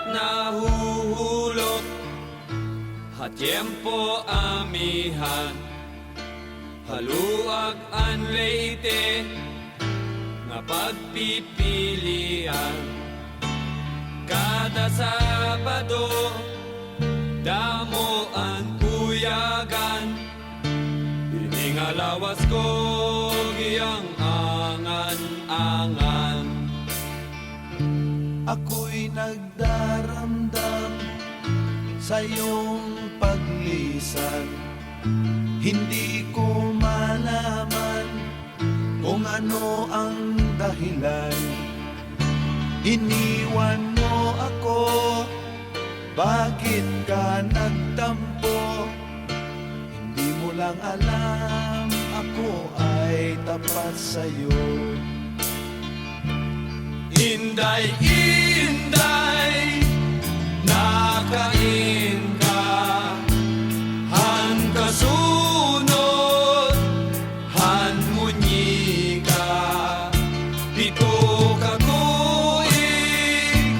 nahuhulog, ha tiempo amihan, haluag an leite, nga pagpipilian. Kada Sabado, damo ang kuyagan, iningalawas ko giyang angan-angan. Ako'y nagdaramdam sa iyong paglisan, hindi ko malaman kung ano ang dahilan. Iniwan mo ako, bakit ka nagtampo? Hindi mo lang alam, ako ay tapat sa'yo. Inday, inday, nakain ka, han kasunod, han munyi ka, pito ka tuig,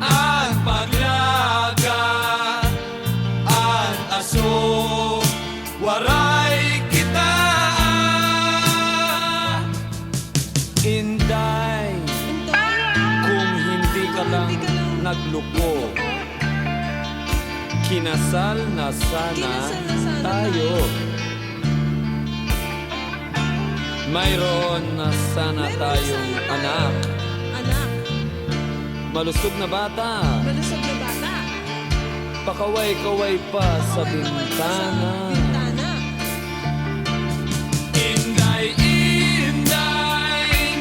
ang paglaga, ang aso, waray kita. Inday, kung hindi ka lang nagluko, kinasal na sana tayo. Mayroon na sana tayong anak. Anak, Malusog na bata, malusog na bata. pakaway-kaway pa sa bintana. Bintana. Inday, inday,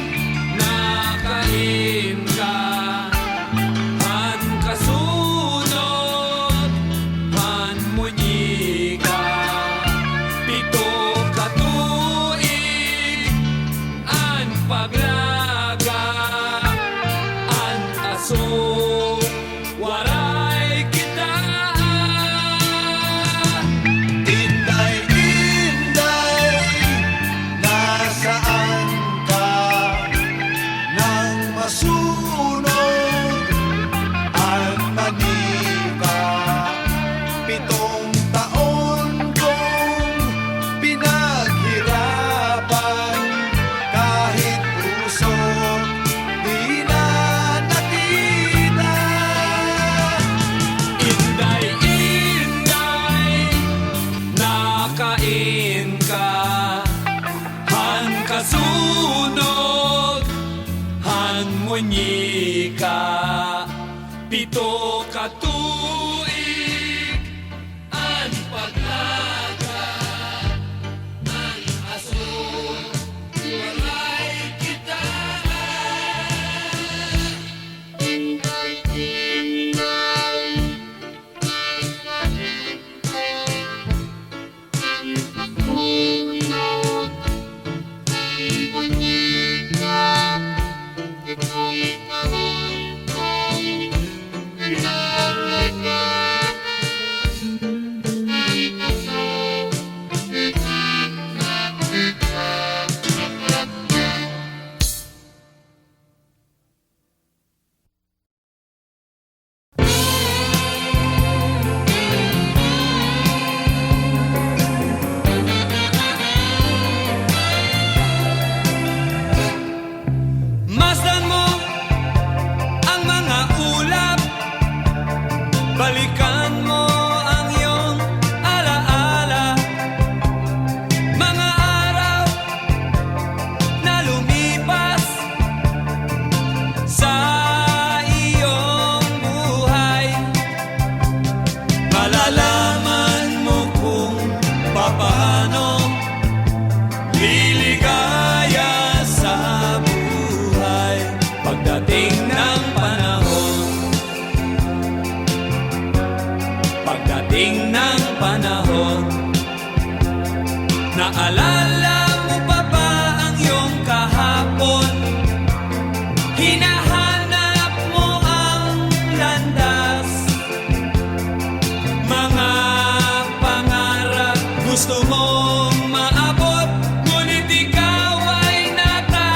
nakain ka, han kasunod, han munyi ka, pito ka tuig, an paglaga, an aso, waray kita. Inday, inday, nasaan ka? Nang masunod at manika, 7 taon kong pinaghirapan, kahit puso di na nakita. Inday, inday, nakain ka, han kasunod, han munyi ka, pito ka tuig, an paglaga, an aso, walay kita. Masdan mo ang mga ulap, balikan mo ang iyong alaala, mga araw na lumipas sa iyong buhay. Malalaman mo kung papaano liligaya sa buhay pagdating ng panahon. Pagdating ng panahon, naalala mo pa ba ang iyong kahapon? Hinahanap mo ang landas, mga pangarap gusto mong maabot, ngunit ikaw ay natatakot.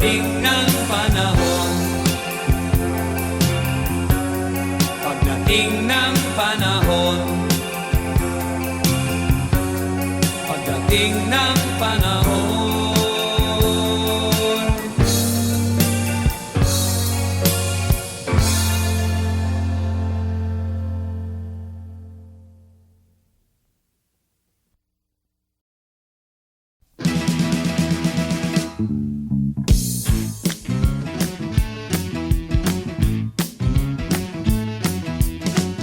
Pagdating ng panahon, pagdating ng panahon, pagdating ng panahon.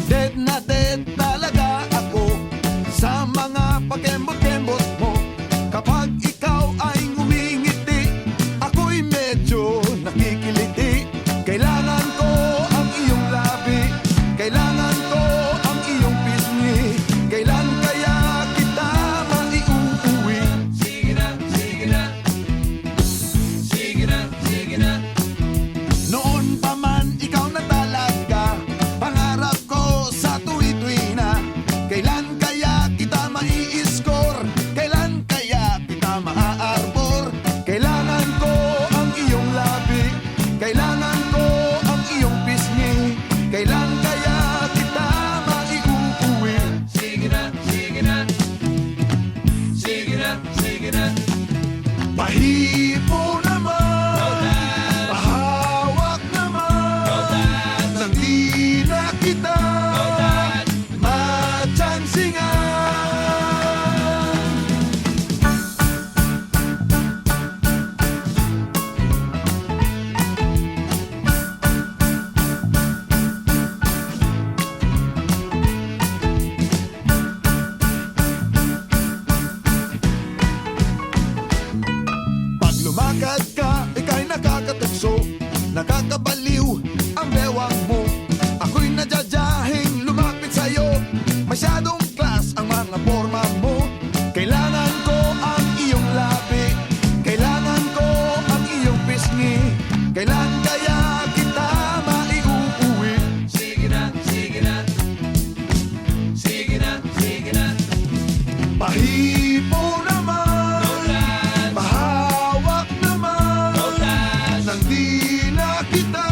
Dead na dead talaga ako sa mga pakembot-kembot mo. Kapag ikaw ay ngumingiti, ako'y medyo nakikiliti. Kailangan ko ang iyong labi, kailangan ko ang iyong pisngi. Kailan kaya kita maiuuwi? Sige na, sige na, sige na, sige na. Noon pa man ikaw na talaga, pangarap ko sa tuwi-tuwi na. Kailan kaya kita mai-score? Kailan kaya kita maa-arbor? Kailangan ko ang iyong labi, kailangan ko ang iyong pisngi. Kailan kaya kita maiuuwi? Sige na, sige na, sige na, sige na. Pahipo naman, Rodan, pahawak naman, Rodan, nang di na kita Rodan. matsansingan. Pag lumakad ka, ika'y nakakatukso, nakakabaliw ang bewang mo. Ako'y nadyadyahin lumapit sa'yo, masyadong class ang mga forma mo. Kailangan ko ang iyong labi, kailangan ko ang iyong pisngi. Kailan kaya kita maiuuwi? Sige na, sige na, sige na, sige na. Pahipo naman, Rodan, pahawak naman, Rodan, nang di na kita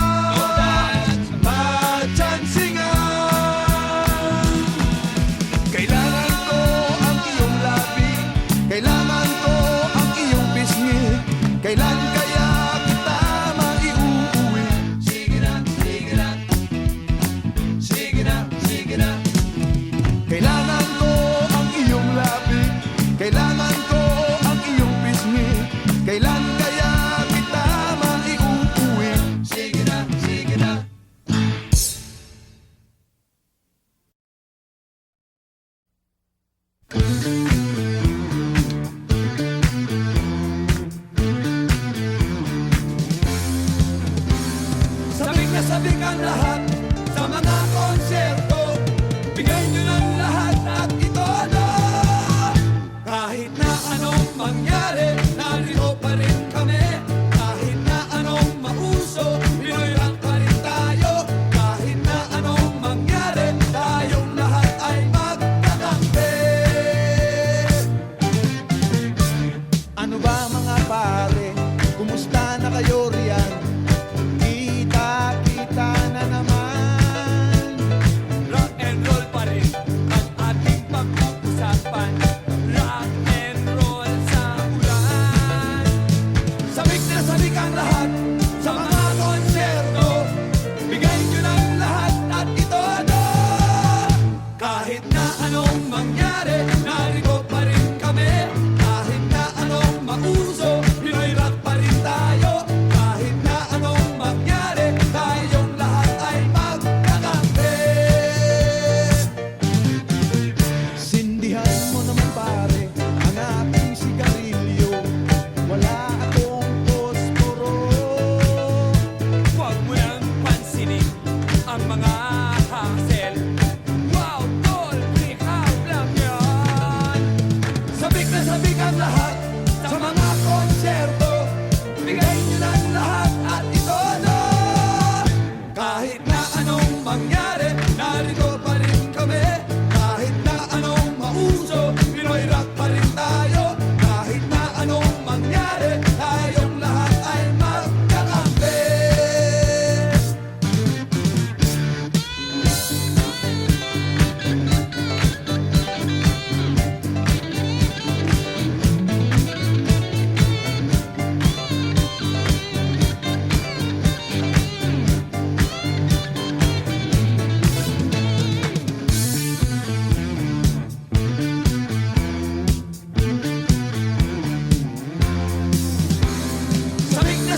matsansingan. Kailangan ko ang iyong labi, kailangan ko ang iyong pisngi. Kailan kaya kita maiuuwi? sige na, sige na, sige na, sige na. Kailangan ko ang iyong labi, kailangan ko ang iyong pisngi. Kailan kaya kita maiuuwi? Sige na, sige na. Sabik na sabik ang lahat sa mga konserto. Bigay nyo ng lahat at ito na. Kahit na anong mangyari, narito pa rin kami. Kahit na anong mauso, Pinoy lang pa rin tayo. Kahit na anong mangyari, tayong lahat ay magkakampi. Ano ba mga pare? Kumusta na kayo riyan? Kita-kita na naman. Rock and roll pa rin ang ating pag-uusapan. Rock and roll sa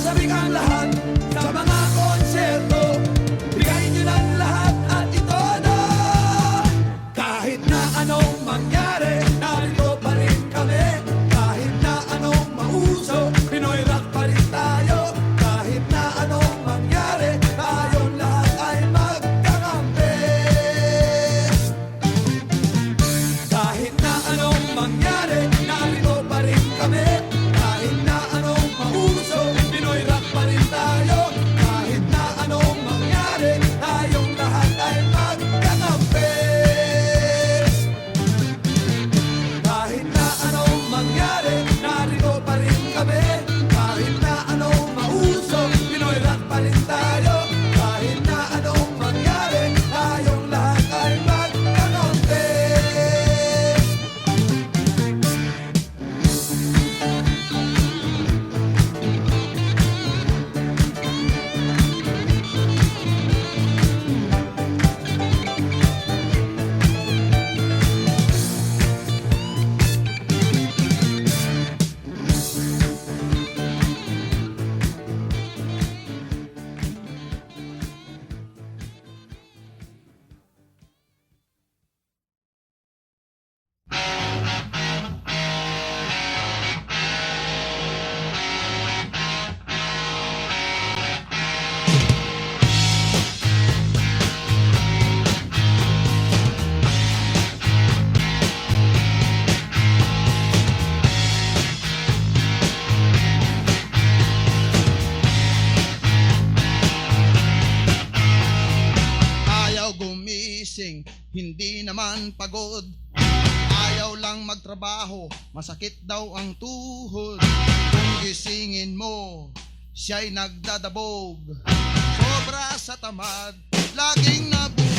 Sasabi kang lahat sa mga konserto, bigay nyo ng lahat at ito na. Kahit na anong mangyari, narito pa rin kami. Kahit na anong mauso, Pinoy rock pa rin tayo. Kahit na anong mangyari, tayong lahat ay magkakampi. Kahit na anong mangyari, narito pa rin kami. Kahit na anong mauso, Pinoy rock pa rin tayo. Kahit na anong mangyari, tayong lahat ay magkakampi. Kahit na anong mangyari, narito pa rin kami. Kahit na anong mauso, Pinoy rock pa rin tayo. Kahit na anong mangyari, tayong lahat ay magkakampi. Ayaw gumising, hindi naman pagod. Ayaw lang magtrabaho, masakit daw ang tuhod. Kung gisingin mo, siya'y nagdadabog. Sobra sa tamad, laging nabubulog.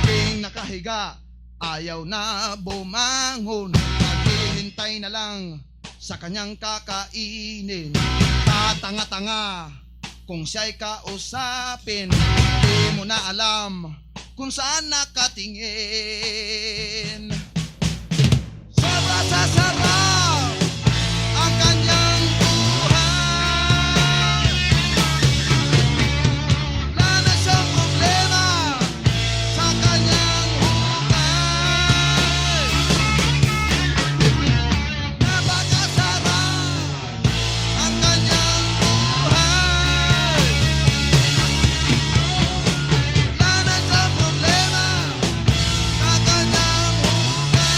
Laging nakahiga, ayaw na bumangon. Naghihintay na lang sa kanyang kakainin. Tatanga-tanga kung siya'y kausapin. Di mo na alam kung saan nakatingin. Sobra sa sarap ang kanyang buhay. Wala na siyang problema sa kanyang hukay. Napakasarap ang kanyang buhay. Wala na siyang problema sa kanyang hukay.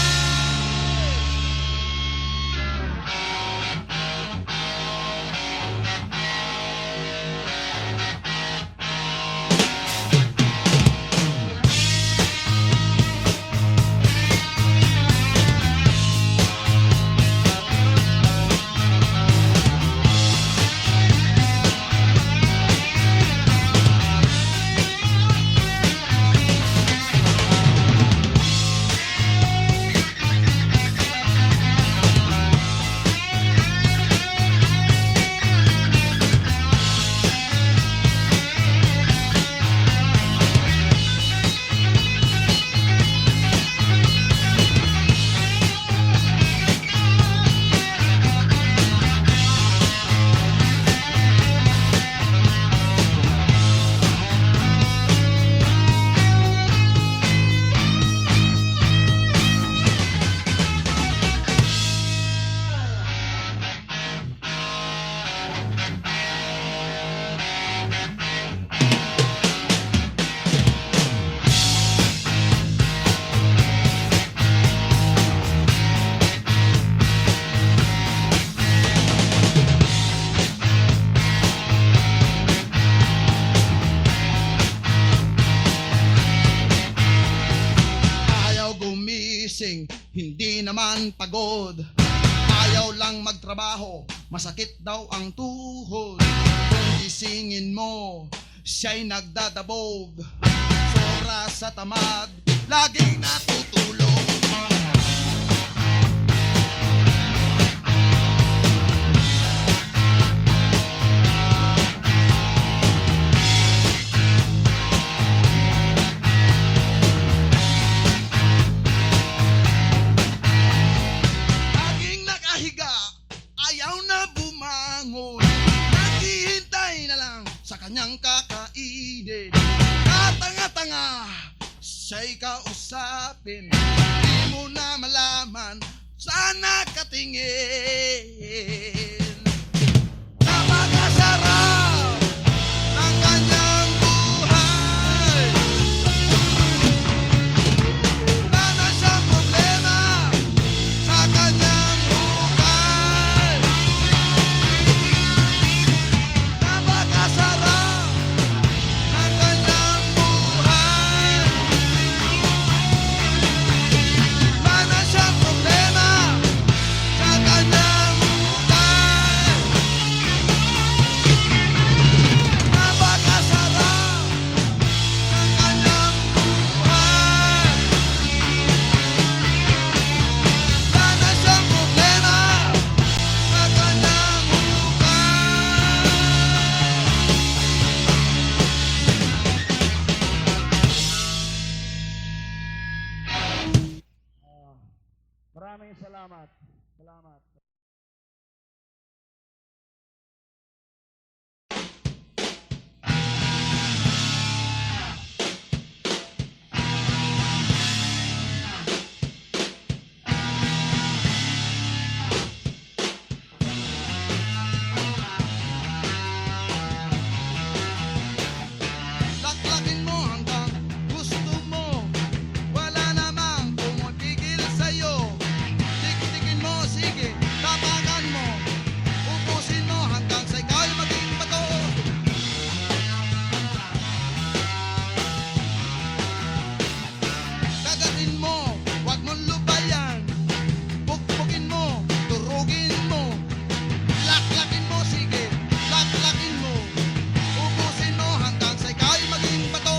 hindi naman pagod. Ayaw lang magtrabaho, masakit daw ang tuhod. Kung gisingin mo, siya'y nagdadabog. Sobra sa tamad, laging natutulog. na bumangon, naghihintay na lang sa kanyang kakainin. Katanga-tanga, siya'y kausapin, di mo na malaman, sana katingin. Napakasarap ng kanyang buhay, wala na siyang problema sa kanyang buhay. Napakasarap ng kanyang buhay, wala na siyang problema sa kanyang buhay. Napakasarap ng kanyang buhay, wala na siyang problema sa kanyang Maraming salamat. Salamat. Laklakin mo hanggang gusto mo, wala namang pumipigil sa'yo. Tik-tikin mo, sige, tapakan mo, ubusin mo hanggang sa ikaw'y maging bato. Kagatin mo, wag mong lubayan, pukpukin mo, durugin mo. Laklakin mo, sige, laklakin mo, ubusin mo hanggang sa ikaw'y maging bato.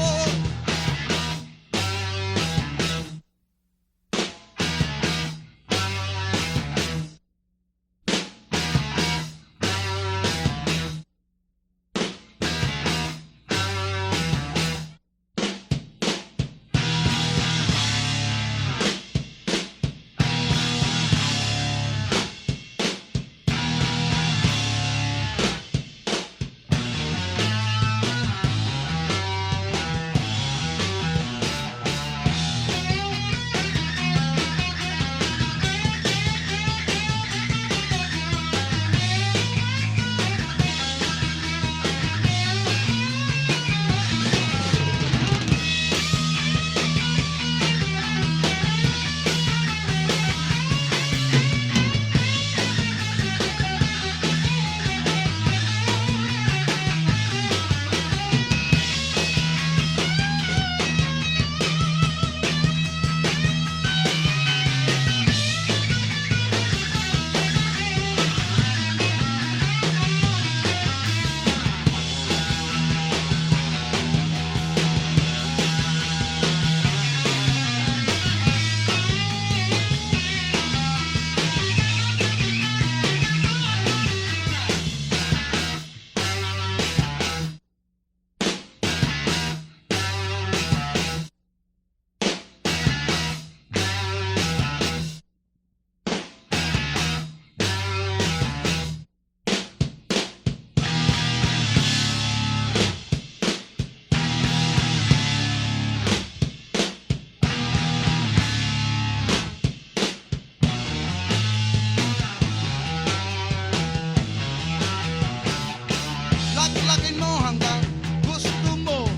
Laklakin mo hanggang gusto mo,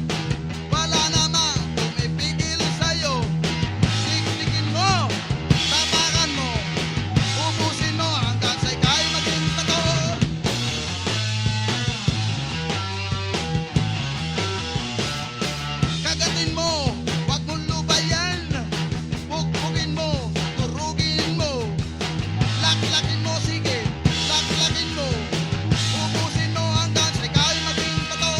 wala namang pumipigil sa'yo. Tik-tikin mo, tapakan mo, ubusin mo hanggang sa ikaw'y maging bato. Kagatin mo, wag mong lubayan, pukpukin mo, durugin mo. Laklakin mo, sige, laklakin mo, ubusin mo hanggang sa ikaw'y maging bato.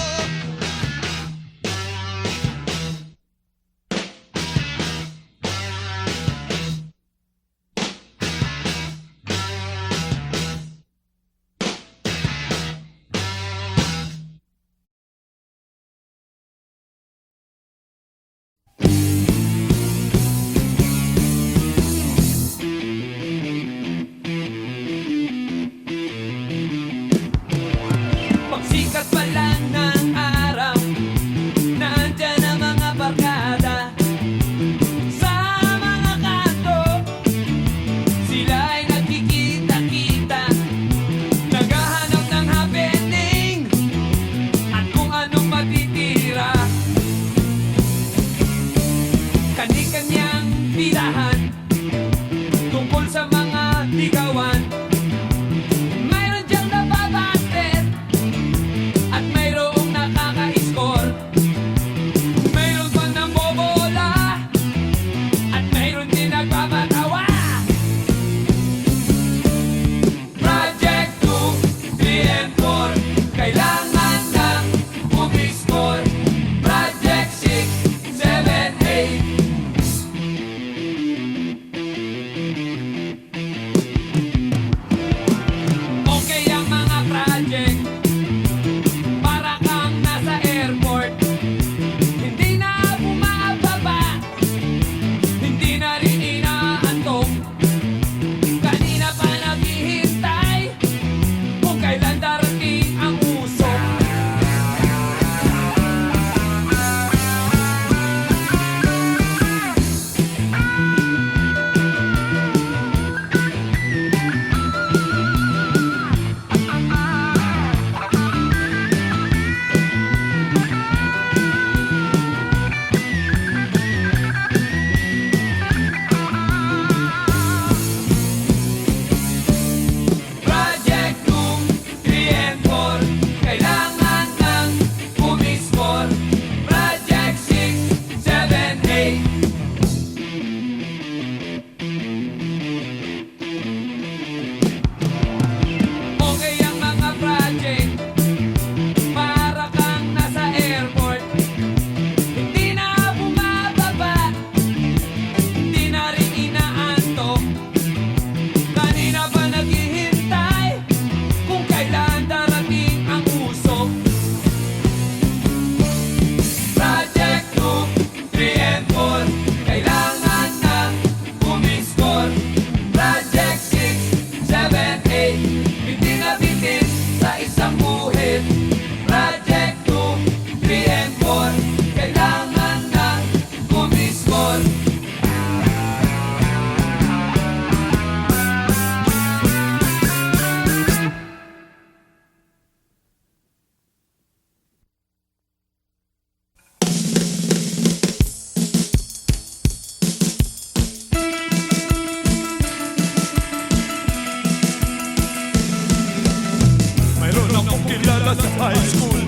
nagsimula sa high school,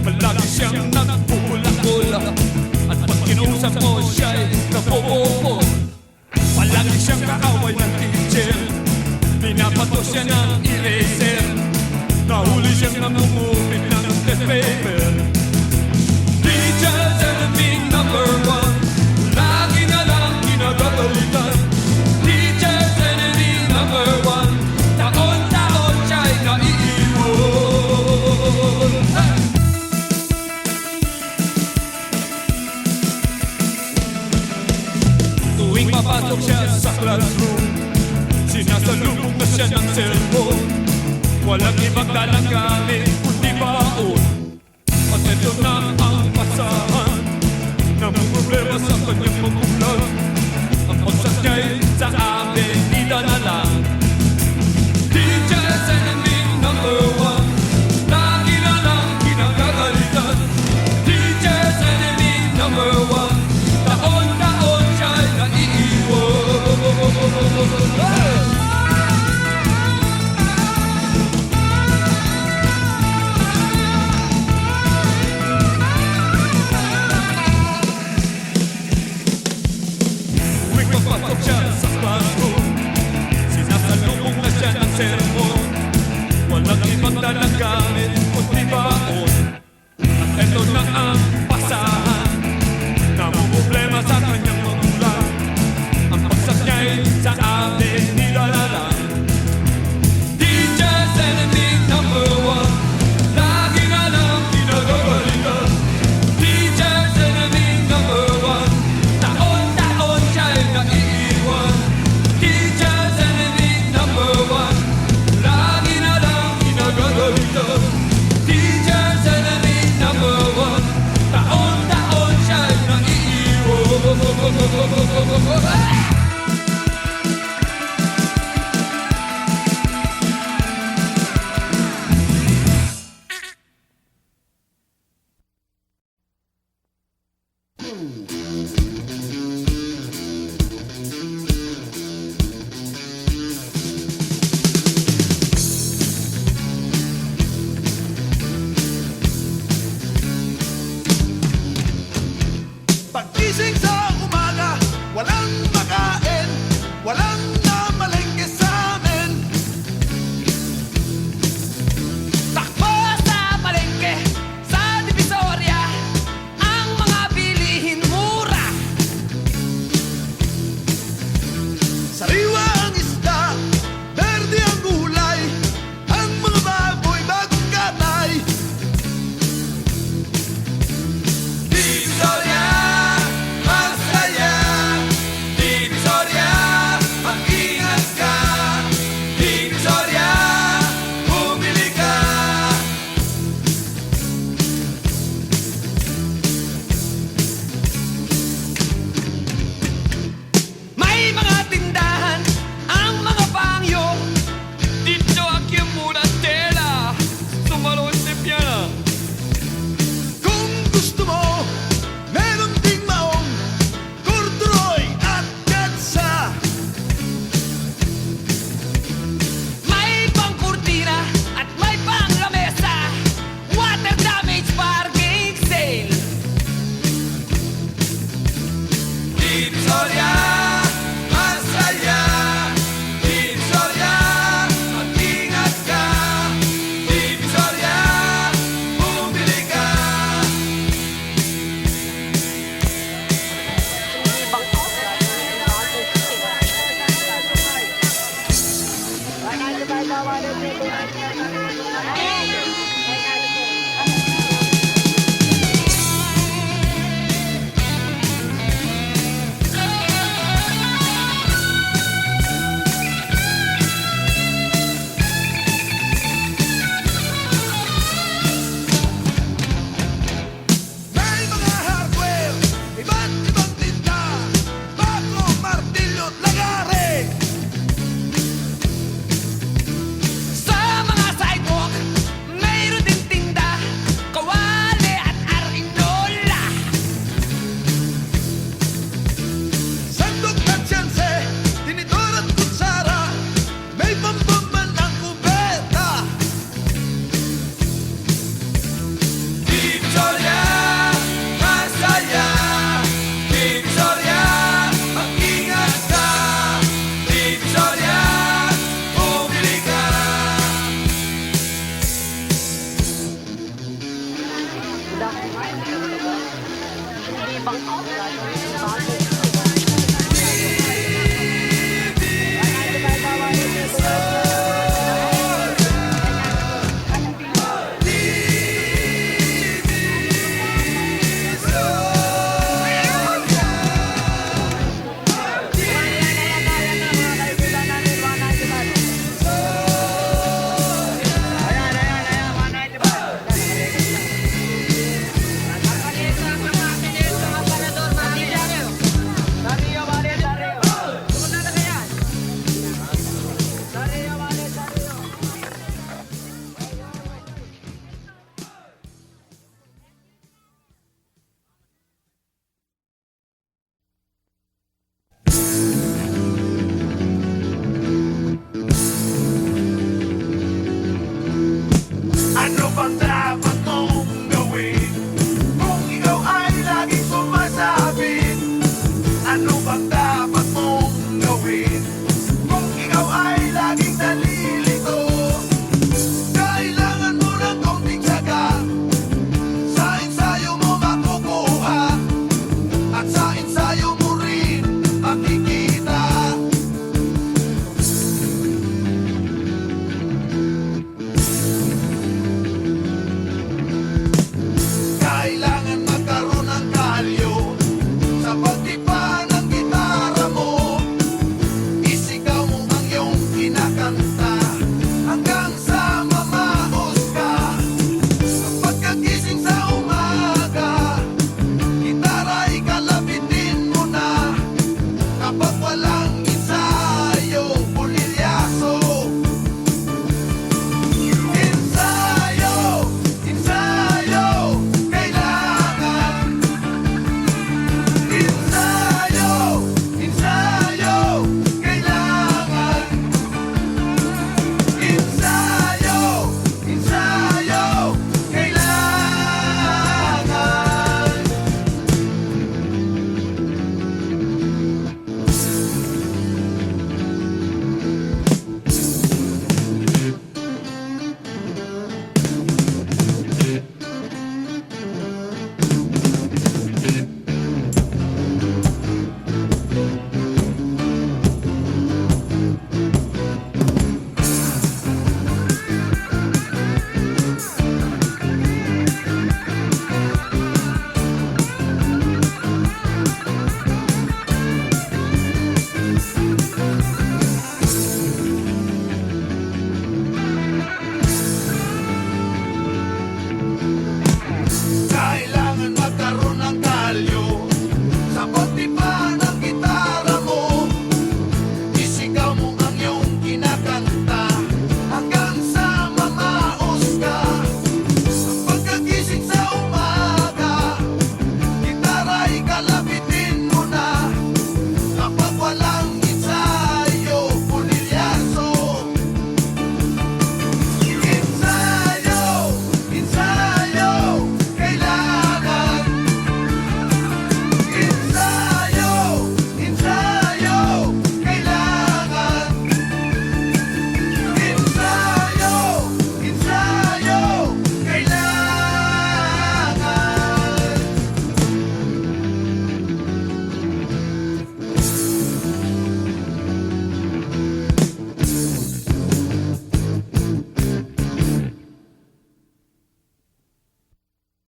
palagi siyang nagpupula-pula. At pag kinusap mo siya'y napupupo. Palagi siyang kaaway ng teacher, pinapato siya ng eraser. Nahuli siyang namumupit ng test paper. Teacher's enemy number one, lagi na lang kinagagalitan. Teacher's enemy number one, taon-taon siya'y naiiwan. Hey! Tuwing papasok siya sa classroom, sinasalubong na siya ng cellphone. Walang ibang dalang gamit kundi baon. At ito na ang pasahan na may problema sa kanyang magulang. Ang pagsak niya'y sa avenida na lang. Teacher's enemy number one, lagi na lang kinagagalitan. Teacher's enemy number one, taon-taon siya'y naiiwan. Tuwing papasok siya sa classroom, sinasalubong na siya ng sermon. Walang ibang dalang gamit kundi baon. At ito na ang pasahan na problema sa kanyang magulang. Ang pagsak niya'y sa avenida na lang. Teacher's enemy number one, lagi na lang kinagagalitan. Teacher's enemy number one, taon-taon siya'y naiiwan. Teacher's enemy number one, lagi na lang kinagagalitan. Teacher's enemy number one, Kaya